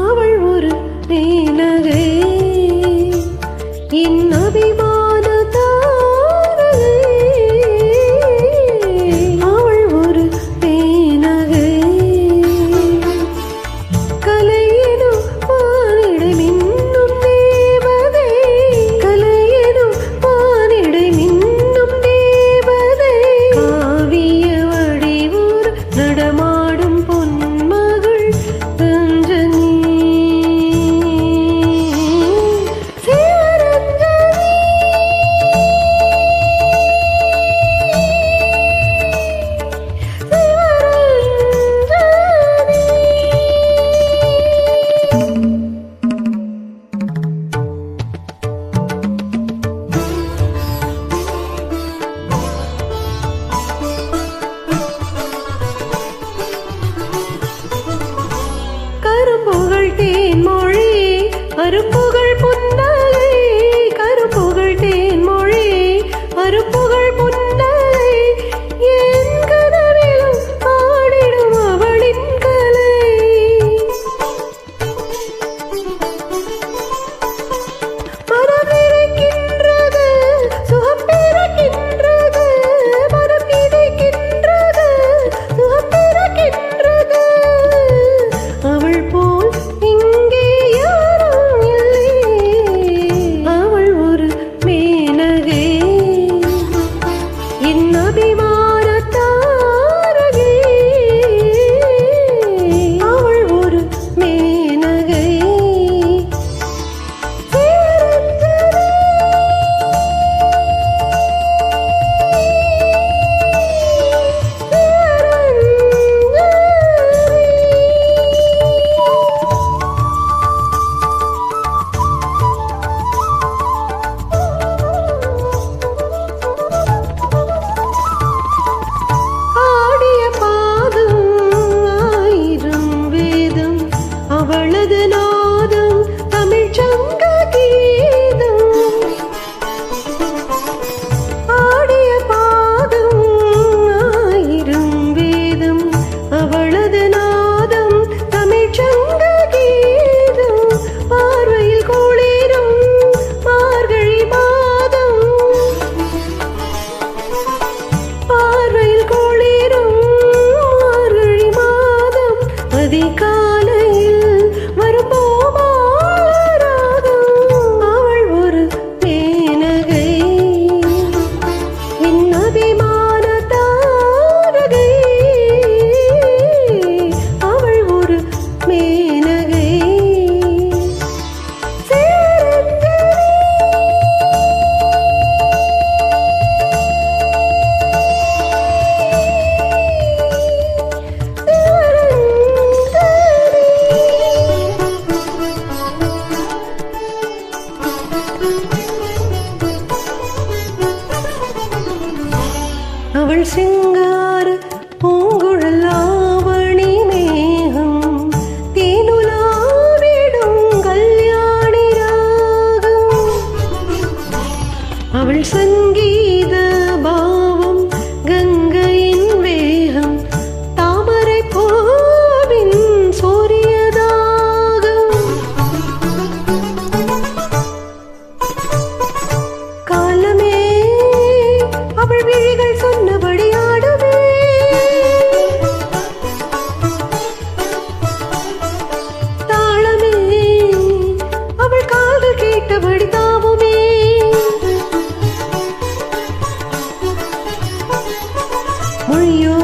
அவள் ஒரு மேனகை என் அபிமான தாரகை. அவள் ஒரு மேனகை கலையெனும் வானிடை மின்னும் தேவதை. கலையெனும் வானிடை மின்னும் தேவதை. காவிய வடிவூர் நடமாடும் பொன்மகள் ரஞ்சனி. கரும்புகழ் தேன்மொழி அரும்புகழ் புன்னகை. கரும்புகழ் தேன்மொழி அரும்புகழ் புன்னகை. என் கனவிலும் ஆடிடும் அவளின் கலை. மனம் நிறைக்கின்றது சுகம் பிறக்கின்றது. மனம் நிறைக்கின்றது சுகம் பிறக்கின்றது. அவள் போல் இங்கே யாரும் இல்லை. அவள் ஒரு மேனகை என் அபிமான தாரகை. அவள் ஒரு மேனகை ஆடிய பாதம் ஆயிரம் வேதம். அவளது நாதம் தமிழ் சங்க கீதம். ஆடிய பாதம் ஆயிரம் வேதம். அவளது நாதம் தமிழ் சங்க கீதம். பார்வையில் குளிரும் மார்கழி மாதம். பார்வையில் குளிரும் மார்கழி மாதம். அதிகாலையில் வரும் பூமாராகம். அவள் ஒரு மேனகை என் அபிமான தாரகை. அவள் ஒரு மேனகை அவள் சிங்கார பூங்குழல் ஆவணி மேகம். தேனுலாவிடும் கல்யாணி ராகம். அவள் சங்கீத பாவம் கங்கையின் வேகம். தாமரை பூவின் சூரியதாகம். காலமே அவள் விழிகள் சொன்னபடி ஆடுமே. தாளமே அவள் கால்கள் கேட்டபடி தாவுமே. மொழியோ